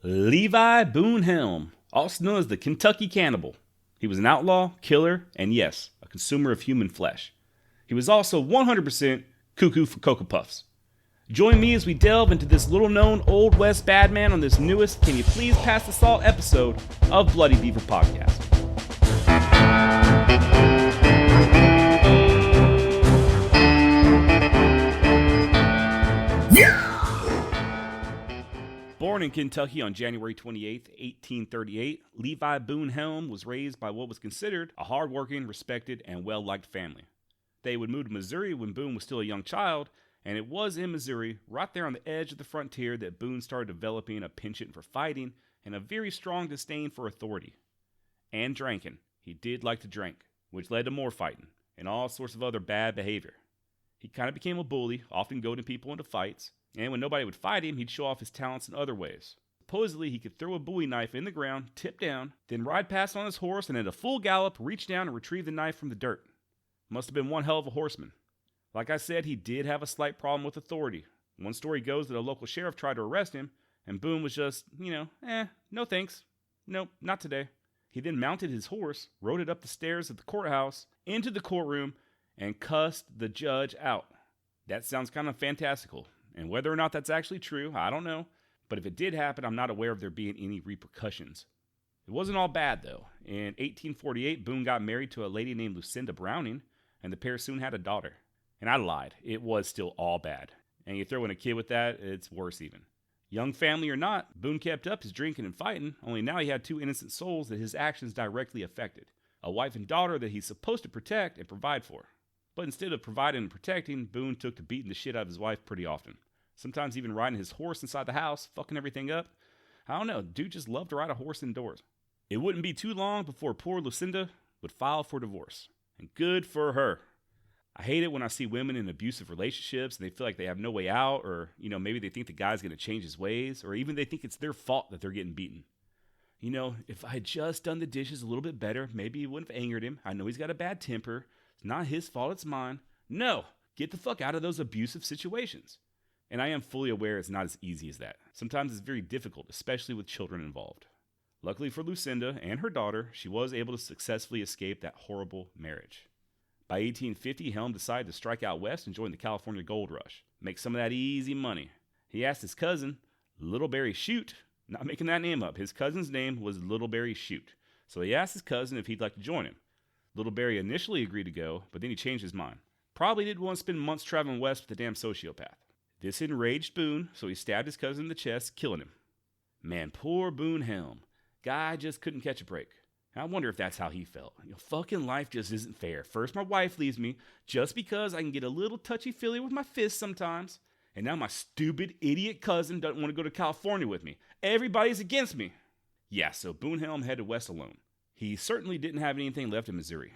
Levi Boone Helm, also known as the Kentucky Cannibal. He was an outlaw, killer, and yes, a consumer of human flesh. He was also 100% cuckoo for Cocoa Puffs. Join me as we delve into this little-known Old West badman on this newest Can You Please Pass the Salt episode of Bloody Beaver Podcast. Born in Kentucky on January 28, 1838, Levi Boone Helm was raised by what was considered a hard-working, respected, and well-liked family. They would move to Missouri when Boone was still a young child, and it was in Missouri, right there on the edge of the frontier, that Boone started developing a penchant for fighting and a very strong disdain for authority. And drinking. He did like to drink, which led to more fighting and all sorts of other bad behavior. He kind of became a bully, often goading people into fights, and when nobody would fight him, he'd show off his talents in other ways. Supposedly, he could throw a bowie knife in the ground, tip down, then ride past on his horse and at a full gallop reach down and retrieve the knife from the dirt. Must have been one hell of a horseman. Like I said, he did have a slight problem with authority. One story goes that a local sheriff tried to arrest him, and Boone was just, no thanks. Nope, not today. He then mounted his horse, rode it up the stairs of the courthouse, into the courtroom, and cussed the judge out. That sounds kind of fantastical. And whether or not that's actually true, I don't know. But if it did happen, I'm not aware of there being any repercussions. It wasn't all bad, though. In 1848, Boone got married to a lady named Lucinda Browning, and the pair soon had a daughter. And I lied. It was still all bad. And you throw in a kid with that, it's worse even. Young family or not, Boone kept up his drinking and fighting, only now he had two innocent souls that his actions directly affected. A wife and daughter that he's supposed to protect and provide for. But instead of providing and protecting, Boone took to beating the shit out of his wife pretty often. Sometimes even riding his horse inside the house, fucking everything up. I don't know, dude just loved to ride a horse indoors. It wouldn't be too long before poor Lucinda would file for divorce. And good for her. I hate it when I see women in abusive relationships and they feel like they have no way out, or, maybe they think the guy's going to change his ways, or even they think it's their fault that they're getting beaten. If I had just done the dishes a little bit better, maybe it wouldn't have angered him. I know he's got a bad temper. It's not his fault, it's mine. No, get the fuck out of those abusive situations. And I am fully aware it's not as easy as that. Sometimes it's very difficult, especially with children involved. Luckily for Lucinda and her daughter, she was able to successfully escape that horrible marriage. By 1850, Helm decided to strike out west and join the California gold rush. Make some of that easy money. He asked his cousin, Little Barry Chute, not making that name up, his cousin's name was Little Barry Chute. So he asked his cousin if he'd like to join him. Little Barry initially agreed to go, but then he changed his mind. Probably didn't want to spend months traveling west with a damn sociopath. This enraged Boone, so he stabbed his cousin in the chest, killing him. Man, poor Boone Helm. Guy just couldn't catch a break. I wonder if that's how he felt. Fucking life just isn't fair. First my wife leaves me, just because I can get a little touchy-feely with my fists sometimes. And now my stupid, idiot cousin doesn't want to go to California with me. Everybody's against me. Yeah, so Boone Helm headed west alone. He certainly didn't have anything left in Missouri.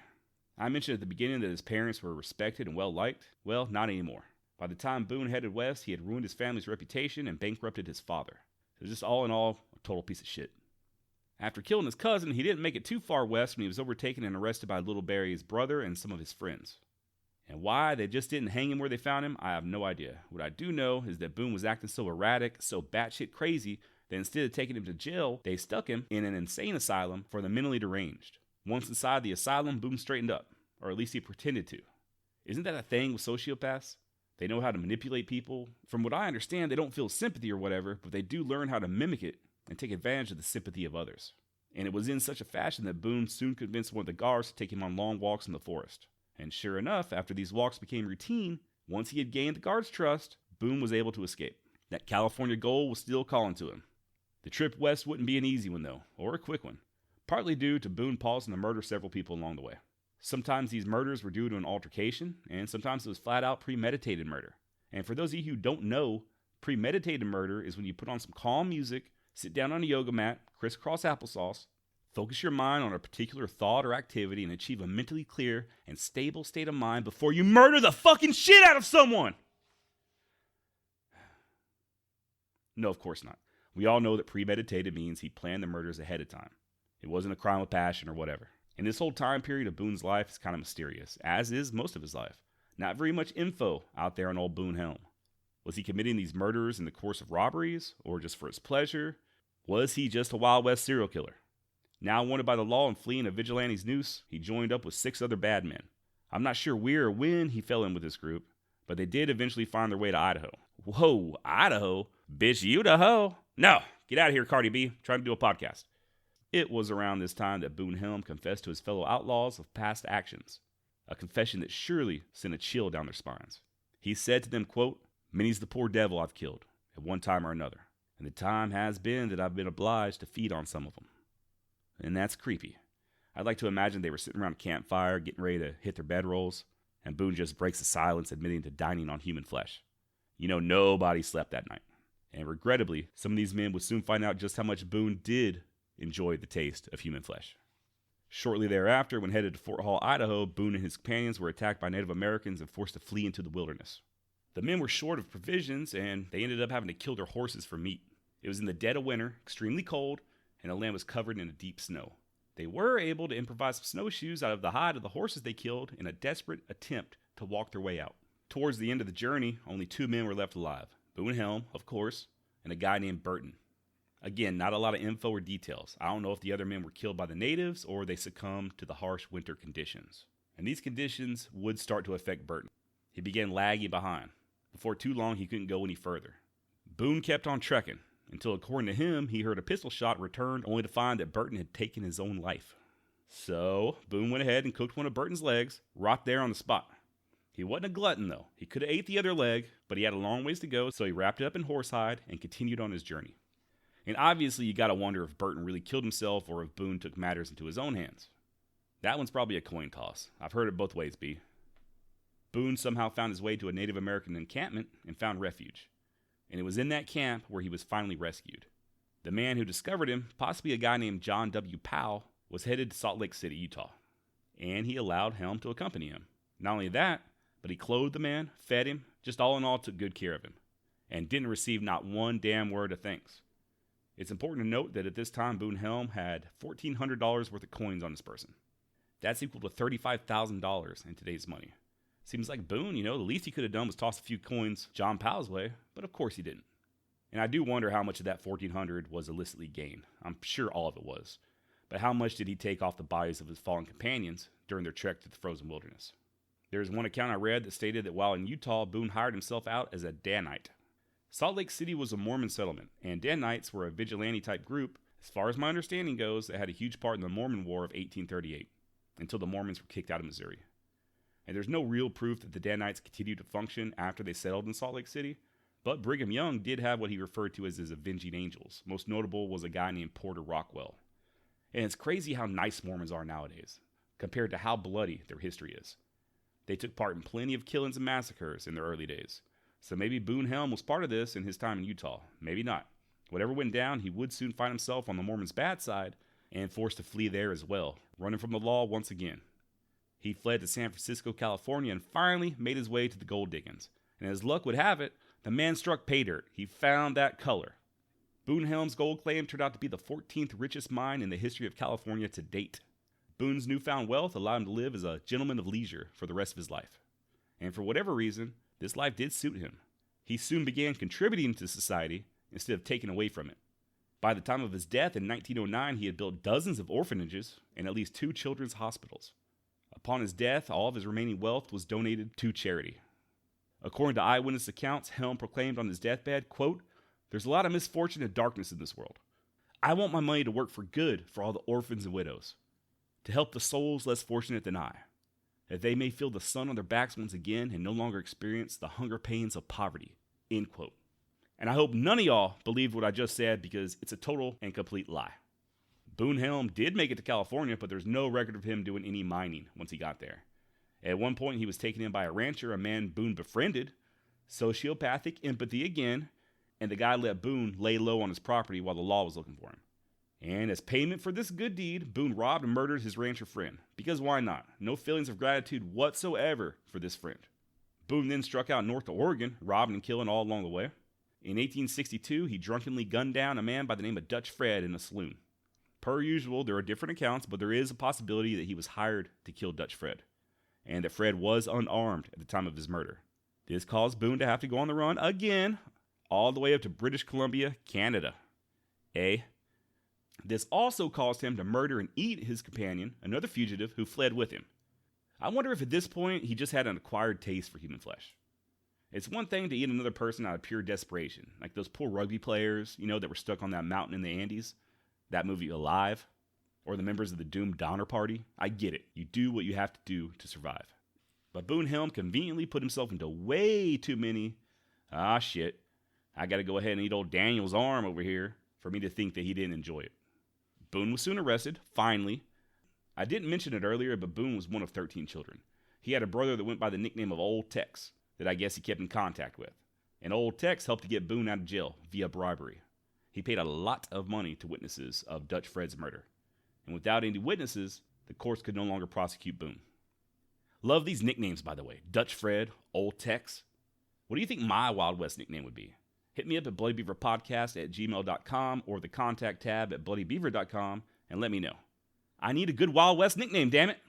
I mentioned at the beginning that his parents were respected and well-liked. Well, not anymore. By the time Boone headed west, he had ruined his family's reputation and bankrupted his father. It was just all in all, a total piece of shit. After killing his cousin, he didn't make it too far west when he was overtaken and arrested by Little Barry's brother and some of his friends. And why they just didn't hang him where they found him, I have no idea. What I do know is that Boone was acting so erratic, so batshit crazy, that instead of taking him to jail, they stuck him in an insane asylum for the mentally deranged. Once inside the asylum, Boone straightened up, or at least he pretended to. Isn't that a thing with sociopaths? They know how to manipulate people. From what I understand, they don't feel sympathy or whatever, but they do learn how to mimic it and take advantage of the sympathy of others. And it was in such a fashion that Boone soon convinced one of the guards to take him on long walks in the forest. And sure enough, after these walks became routine, once he had gained the guard's trust, Boone was able to escape. That California gold was still calling to him. The trip west wouldn't be an easy one though, or a quick one, partly due to Boone pausing to murder several people along the way. Sometimes these murders were due to an altercation, and sometimes it was flat out premeditated murder. And for those of you who don't know, premeditated murder is when you put on some calm music, sit down on a yoga mat, crisscross applesauce, focus your mind on a particular thought or activity, and achieve a mentally clear and stable state of mind before you murder the fucking shit out of someone! No, of course not. We all know that premeditated means he planned the murders ahead of time. It wasn't a crime of passion or whatever. And this whole time period of Boone's life is kind of mysterious, as is most of his life. Not very much info out there on old Boone Helm. Was he committing these murders in the course of robberies, or just for his pleasure? Was he just a Wild West serial killer? Now wanted by the law and fleeing a vigilante's noose, he joined up with 6 other bad men. I'm not sure where or when he fell in with this group, but they did eventually find their way to Idaho. Whoa, Idaho? Bitch, you to hoe? No, get out of here, Cardi B. Trying to do a podcast. It was around this time that Boone Helm confessed to his fellow outlaws of past actions, a confession that surely sent a chill down their spines. He said to them, quote, "Many's the poor devil I've killed, at one time or another, and the time has been that I've been obliged to feed on some of them." And that's creepy. I'd like to imagine they were sitting around a campfire, getting ready to hit their bedrolls, and Boone just breaks the silence, admitting to dining on human flesh. You know, nobody slept that night. And regrettably, some of these men would soon find out just how much Boone did enjoy the taste of human flesh. Shortly thereafter, when headed to Fort Hall, Idaho, Boone and his companions were attacked by Native Americans and forced to flee into the wilderness. The men were short of provisions, and they ended up having to kill their horses for meat. It was in the dead of winter, extremely cold, and the land was covered in a deep snow. They were able to improvise some snowshoes out of the hide of the horses they killed in a desperate attempt to walk their way out. Towards the end of the journey, only 2 men were left alive. Boone Helm, of course, and a guy named Burton. Again, not a lot of info or details. I don't know if the other men were killed by the natives or they succumbed to the harsh winter conditions. And these conditions would start to affect Burton. He began lagging behind. Before too long, he couldn't go any further. Boone kept on trekking, until according to him, he heard a pistol shot return only to find that Burton had taken his own life. So, Boone went ahead and cooked one of Burton's legs right there on the spot. He wasn't a glutton though. He could have ate the other leg, but he had a long ways to go, so he wrapped it up in horsehide and continued on his journey. And obviously you gotta wonder if Burton really killed himself or if Boone took matters into his own hands. That one's probably a coin toss. I've heard it both ways, B. Boone somehow found his way to a Native American encampment and found refuge. And it was in that camp where he was finally rescued. The man who discovered him, possibly a guy named John W. Powell, was headed to Salt Lake City, Utah. And he allowed Helm to accompany him. Not only that, but he clothed the man, fed him, just all in all took good care of him, and didn't receive not one damn word of thanks. It's important to note that at this time, Boone Helm had $1,400 worth of coins on his person. That's equal to $35,000 in today's money. Seems like Boone, the least he could have done was toss a few coins John Powell's way, but of course he didn't. And I do wonder how much of that $1,400 was illicitly gained. I'm sure all of it was. But how much did he take off the bodies of his fallen companions during their trek to the frozen wilderness? There's one account I read that stated that while in Utah, Boone hired himself out as a Danite. Salt Lake City was a Mormon settlement, and Danites were a vigilante-type group, as far as my understanding goes, that had a huge part in the Mormon War of 1838, until the Mormons were kicked out of Missouri. And there's no real proof that the Danites continued to function after they settled in Salt Lake City, but Brigham Young did have what he referred to as his avenging angels. Most notable was a guy named Porter Rockwell. And it's crazy how nice Mormons are nowadays, compared to how bloody their history is. They took part in plenty of killings and massacres in their early days. So maybe Boone Helm was part of this in his time in Utah. Maybe not. Whatever went down, he would soon find himself on the Mormons' bad side and forced to flee there as well, running from the law once again. He fled to San Francisco, California, and finally made his way to the gold diggings. And as luck would have it, the man struck pay dirt. He found that color. Boone Helm's gold claim turned out to be the 14th richest mine in the history of California to date. Boone's newfound wealth allowed him to live as a gentleman of leisure for the rest of his life. And for whatever reason, this life did suit him. He soon began contributing to society instead of taking away from it. By the time of his death in 1909, he had built dozens of orphanages and at least 2 children's hospitals. Upon his death, all of his remaining wealth was donated to charity. According to eyewitness accounts, Helm proclaimed on his deathbed, quote, "There's a lot of misfortune and darkness in this world. I want my money to work for good for all the orphans and widows, to help the souls less fortunate than I, that they may feel the sun on their backs once again and no longer experience the hunger pains of poverty," end quote. And I hope none of y'all believed what I just said because it's a total and complete lie. Boone Helm did make it to California, but there's no record of him doing any mining once he got there. At one point, he was taken in by a rancher, a man Boone befriended, sociopathic empathy again, and the guy let Boone lay low on his property while the law was looking for him. And as payment for this good deed, Boone robbed and murdered his rancher friend. Because why not? No feelings of gratitude whatsoever for this friend. Boone then struck out north to Oregon, robbing and killing all along the way. In 1862, he drunkenly gunned down a man by the name of Dutch Fred in a saloon. Per usual, there are different accounts, but there is a possibility that he was hired to kill Dutch Fred, and that Fred was unarmed at the time of his murder. This caused Boone to have to go on the run again, all the way up to British Columbia, Canada. This also caused him to murder and eat his companion, another fugitive who fled with him. I wonder if at this point he just had an acquired taste for human flesh. It's one thing to eat another person out of pure desperation, like those poor rugby players, that were stuck on that mountain in the Andes, that movie Alive, or the members of the doomed Donner Party. I get it. You do what you have to do to survive. But Boone Helm conveniently put himself into way too many, shit, I gotta go ahead and eat old Daniel's arm over here, for me to think that he didn't enjoy it. Boone was soon arrested, finally. I didn't mention it earlier, but Boone was one of 13 children. He had a brother that went by the nickname of Old Tex, that I guess he kept in contact with. And Old Tex helped to get Boone out of jail via bribery. He paid a lot of money to witnesses of Dutch Fred's murder. And without any witnesses, the courts could no longer prosecute Boone. Love these nicknames, by the way. Dutch Fred, Old Tex. What do you think my Wild West nickname would be? Hit me up at bloodybeaverpodcast@gmail.com or the contact tab at bloodybeaver.com and let me know. I need a good Wild West nickname, damn it.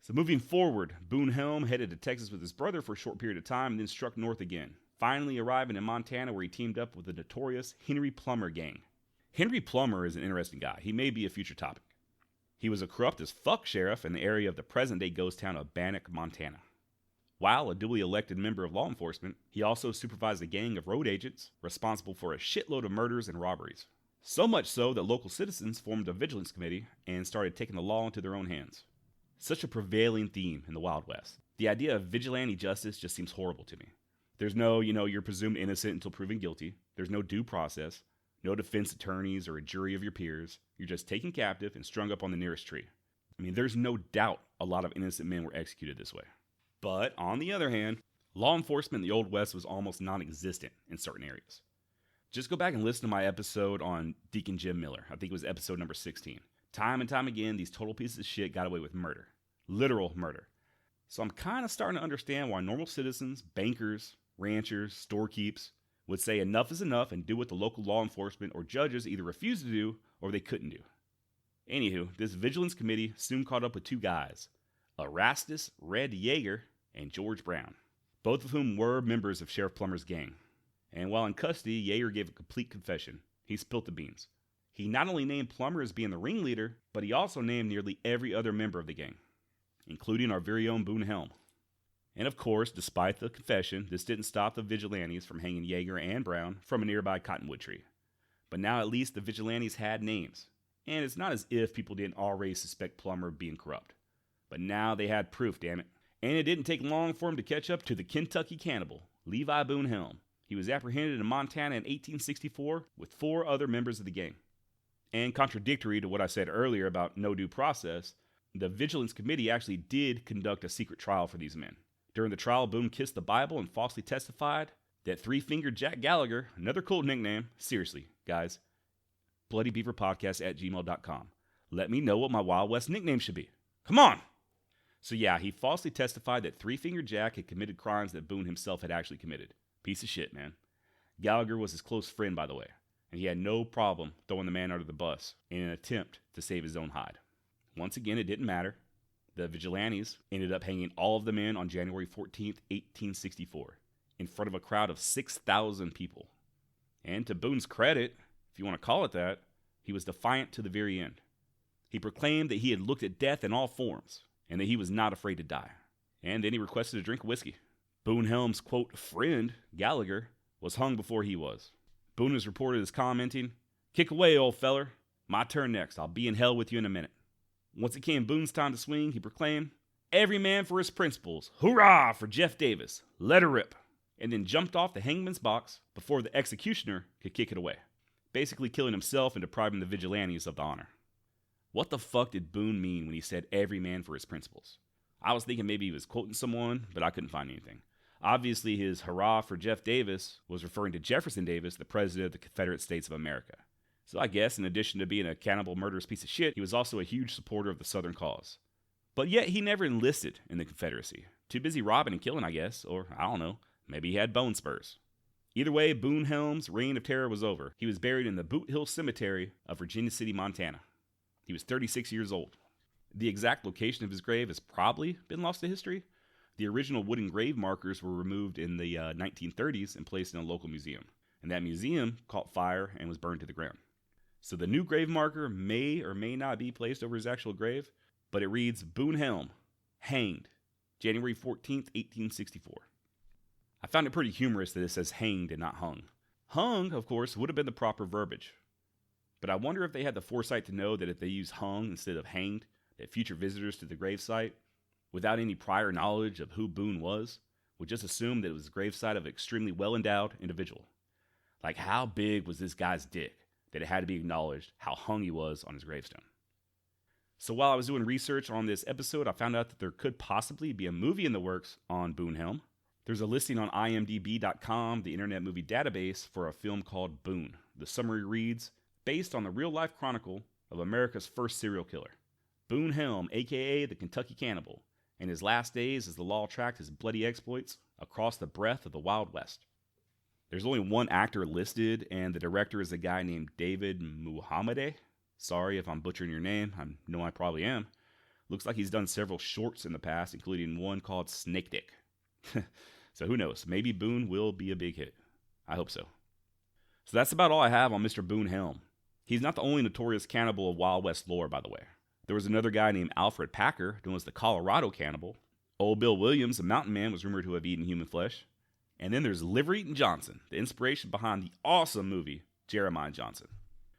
So moving forward, Boone Helm headed to Texas with his brother for a short period of time and then struck north again, finally arriving in Montana where he teamed up with the notorious Henry Plummer gang. Henry Plummer is an interesting guy. He may be a future topic. He was a corrupt as fuck sheriff in the area of the present-day ghost town of Bannock, Montana. While a duly elected member of law enforcement, he also supervised a gang of road agents responsible for a shitload of murders and robberies. So much so that local citizens formed a vigilance committee and started taking the law into their own hands. Such a prevailing theme in the Wild West. The idea of vigilante justice just seems horrible to me. There's no, you're presumed innocent until proven guilty. There's no due process, no defense attorneys or a jury of your peers. You're just taken captive and strung up on the nearest tree. There's no doubt a lot of innocent men were executed this way. But, on the other hand, law enforcement in the Old West was almost non-existent in certain areas. Just go back and listen to my episode on Deacon Jim Miller. I think it was episode number 16. Time and time again, these total pieces of shit got away with murder. Literal murder. So I'm kind of starting to understand why normal citizens, bankers, ranchers, storekeeps would say enough is enough and do what the local law enforcement or judges either refused to do or they couldn't do. Anywho, this vigilance committee soon caught up with two guys, Erastus Red Yeager and George Brown, both of whom were members of Sheriff Plummer's gang. And while in custody, Yeager gave a complete confession. He spilt the beans. He not only named Plummer as being the ringleader, but he also named nearly every other member of the gang, including our very own Boone Helm. And of course, despite the confession, this didn't stop the vigilantes from hanging Yeager and Brown from a nearby cottonwood tree. But now at least the vigilantes had names, and it's not as if people didn't already suspect Plummer of being corrupt. But now they had proof, damn it. And it didn't take long for him to catch up to the Kentucky Cannibal, Levi Boone Helm. He was apprehended in Montana in 1864 with 4 other members of the gang. And contradictory to what I said earlier about no due process, the Vigilance Committee actually did conduct a secret trial for these men. During the trial, Boone kissed the Bible and falsely testified that Three-Fingered Jack Gallagher, another cool nickname, seriously, guys, bloodybeaverpodcast@gmail.com. Let me know what my Wild West nickname should be. Come on! So yeah, he falsely testified that Three-Fingered Jack had committed crimes that Boone himself had actually committed. Piece of shit, man. Gallagher was his close friend, by the way, and he had no problem throwing the man under the bus in an attempt to save his own hide. Once again, it didn't matter. The vigilantes ended up hanging all of the men on January 14th, 1864, in front of a crowd of 6,000 people. And to Boone's credit, if you want to call it that, he was defiant to the very end. He proclaimed that he had looked at death in all forms, and that he was not afraid to die. And then he requested a drink of whiskey. Boone Helm's, quote, friend, Gallagher, was hung before he was. Boone is reported as commenting, "Kick away, old feller. My turn next. I'll be in hell with you in a minute." Once it came Boone's time to swing, he proclaimed, "Every man for his principles. Hurrah for Jeff Davis. Let her rip." And then jumped off the hangman's box before the executioner could kick it away, basically killing himself and depriving the vigilantes of the honor. What the fuck did Boone mean when he said every man for his principles? I was thinking maybe he was quoting someone, but I couldn't find anything. Obviously, his hurrah for Jeff Davis was referring to Jefferson Davis, the president of the Confederate States of America. So I guess, in addition to being a cannibal, murderous piece of shit, he was also a huge supporter of the Southern cause. But yet, he never enlisted in the Confederacy. Too busy robbing and killing, I guess, or I don't know, maybe he had bone spurs. Either way, Boone Helm's reign of terror was over. He was buried in the Boot Hill Cemetery of Virginia City, Montana. He was 36 years old. The exact location of his grave has probably been lost to history. The original wooden grave markers were removed in the 1930s and placed in a local museum. And that museum caught fire and was burned to the ground. So the new grave marker may or may not be placed over his actual grave, but it reads Boone Helm, hanged, January 14th, 1864. I found it pretty humorous that it says hanged and not hung. Hung, of course, would have been the proper verbiage. But I wonder if they had the foresight to know that if they used hung instead of hanged, that future visitors to the gravesite, without any prior knowledge of who Boone was, would just assume that it was the gravesite of an extremely well-endowed individual. Like, how big was this guy's dick that it had to be acknowledged how hung he was on his gravestone? So while I was doing research on this episode, I found out that there could possibly be a movie in the works on Boone Helm. There's a listing on imdb.com, the Internet Movie Database, for a film called Boone. The summary reads, based on the real-life chronicle of America's first serial killer, Boone Helm, a.k.a. the Kentucky Cannibal, in his last days as the law tracked his bloody exploits across the breadth of the Wild West. There's only one actor listed, and the director is a guy named David Muhammadi. Sorry if I'm butchering your name. I know I probably am. Looks like he's done several shorts in the past, including one called Snake Dick. So who knows? Maybe Boone will be a big hit. I hope so. So that's about all I have on Mr. Boone Helm. He's not the only notorious cannibal of Wild West lore, by the way. There was another guy named Alfred Packer, known as the Colorado Cannibal. Old Bill Williams, a mountain man, was rumored to have eaten human flesh. And then there's Liver Eatin' Johnson, the inspiration behind the awesome movie Jeremiah Johnson.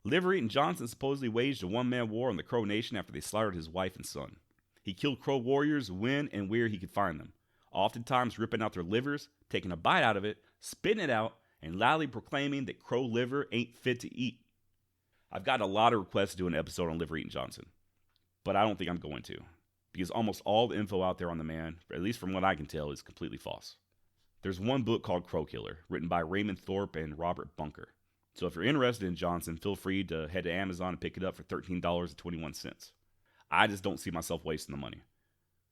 Liver Eatin' Johnson supposedly waged a one-man war on the Crow Nation after they slaughtered his wife and son. He killed Crow warriors when and where he could find them, oftentimes ripping out their livers, taking a bite out of it, spitting it out, and loudly proclaiming that crow liver ain't fit to eat. I've gotten a lot of requests to do an episode on Liver Eatin' Johnson, but I don't think I'm going to, because almost all the info out there on the man, at least from what I can tell, is completely false. There's one book called Crow Killer, written by Raymond Thorpe and Robert Bunker. So if you're interested in Johnson, feel free to head to Amazon and pick it up for $13.21. I just don't see myself wasting the money.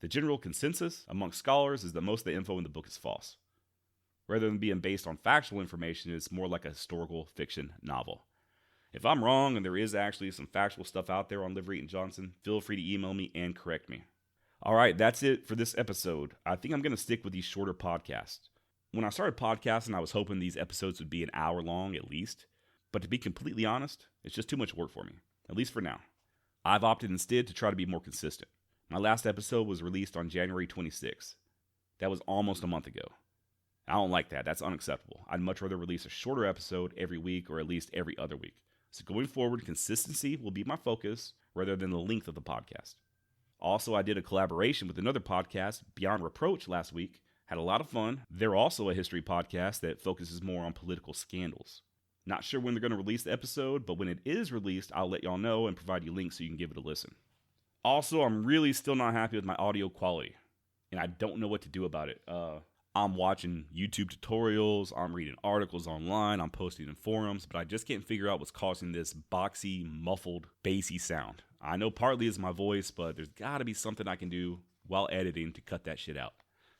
The general consensus amongst scholars is that most of the info in the book is false. Rather than being based on factual information, it's more like a historical fiction novel. If I'm wrong and there is actually some factual stuff out there on Liver Eatin' Johnson, feel free to email me and correct me. Alright, that's it for this episode. I think I'm going to stick with these shorter podcasts. When I started podcasting, I was hoping these episodes would be an hour long at least. But to be completely honest, it's just too much work for me, at least for now. I've opted instead to try to be more consistent. My last episode was released on January 26th. That was almost a month ago. I don't like that. That's unacceptable. I'd much rather release a shorter episode every week or at least every other week. So going forward, consistency will be my focus rather than the length of the podcast. Also, I did a collaboration with another podcast, Beyond Reproach, last week. Had a lot of fun. They're also a history podcast that focuses more on political scandals. Not sure when they're going to release the episode, but when it is released, I'll let y'all know and provide you links so you can give it a listen. Also, I'm really still not happy with my audio quality, and I don't know what to do about it. I'm watching YouTube tutorials, I'm reading articles online, I'm posting in forums, but I just can't figure out what's causing this boxy, muffled, bassy sound. I know partly it's my voice, but there's got to be something I can do while editing to cut that shit out.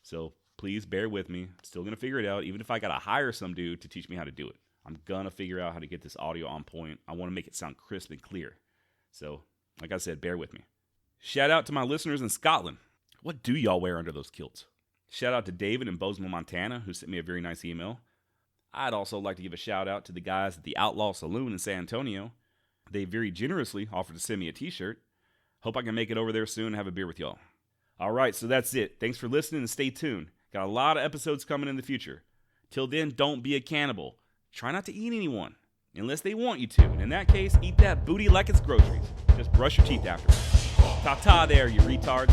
So please bear with me. Still going to figure it out, even if I got to hire some dude to teach me how to do it. I'm going to figure out how to get this audio on point. I want to make it sound crisp and clear. So, like I said, bear with me. Shout out to my listeners in Scotland. What do y'all wear under those kilts? Shout out to David in Bozeman, Montana, who sent me a very nice email. I'd also like to give a shout out to the guys at the Outlaw Saloon in San Antonio. They very generously offered to send me a t-shirt. Hope I can make it over there soon and have a beer with y'all. All right, so that's it. Thanks for listening and stay tuned. Got a lot of episodes coming in the future. Till then, don't be a cannibal. Try not to eat anyone, unless they want you to. And in that case, eat that booty like it's groceries. Just brush your teeth after. Ta-ta there, you retards.